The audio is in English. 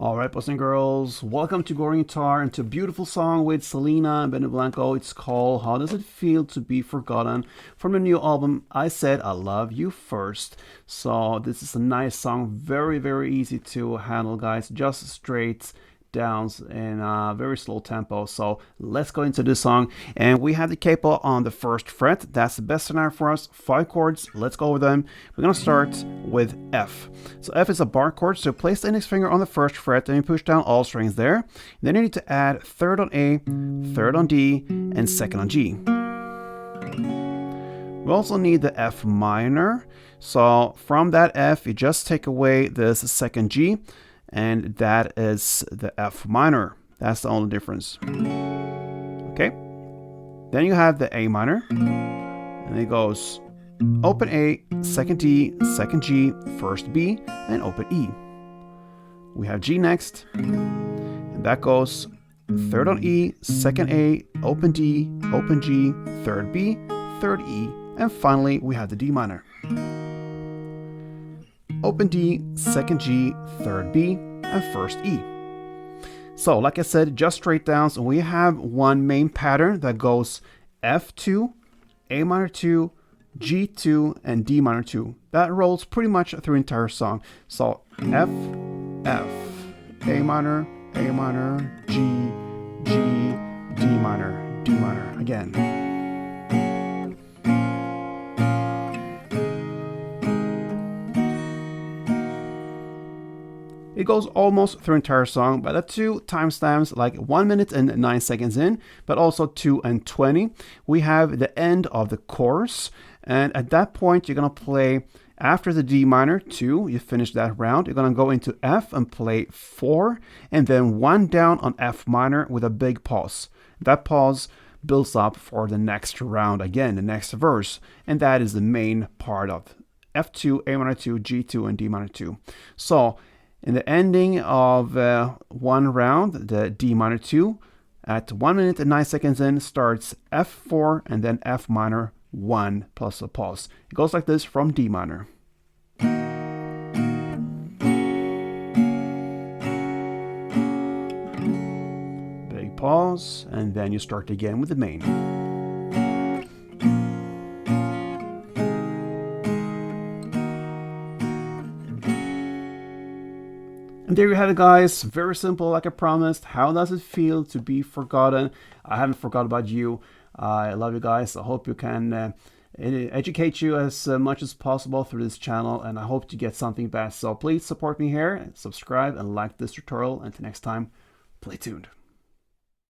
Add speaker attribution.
Speaker 1: All right, boys and girls, welcome to Your Repertoire and to a beautiful song with Selena and Blanco. It's called How Does It Feel to Be Forgotten from the new album I Said I Love You First. So this is a nice song, very easy to handle, guys, just straight downs in a very slow tempo. So let's go into this song, and we have the capo on the first fret. That's the best scenario for us. 5 chords, let's go over them. We're gonna start with F. So F is a bar chord, so place the index finger on the first fret and you push down all strings there. Then you need to add third on A, third on D, and second on G. We also need the F minor. So from that F, you just take away this second G, and that is the F minor. That's the only difference. Okay. Then you have the A minor, and it goes open A, second D, second G, first B, and open E. We have G next, and that goes third on E, second A, open D, open G, third B, third E, and finally we have the D minor. Open D, second G, third B, and first E. So like I said, just straight downs, and we have one main pattern that goes F2, A minor 2, G2, and D minor 2. That rolls pretty much through the entire song. So F, F, A minor, G, G, D minor again. It goes almost through the entire song, but at 2 timestamps, like 1 minute and 9 seconds in, but also 2 and 20. We have the end of the chorus, and at that point, you're gonna play after the D minor 2. You finish that round. You're gonna go into F and play 4, and then 1 down on F minor with a big pause. That pause builds up for the next round again, the next verse, and that is the main part of F2, A minor 2, G2, and D minor 2. So in the ending of one round, the D minor 2, at 1 minute and 9 seconds in, starts F4 and then F minor 1 plus a pause. It goes like this from D minor. Big pause, and then you start again with the main. And there you have it, guys. Very simple, like I promised. How does it feel to be forgotten? I haven't forgot about you. I love you guys. I hope you can educate you as much as possible through this channel, and I hope to get something back. So please support me here, subscribe, and like this tutorial. Until next time, play tuned.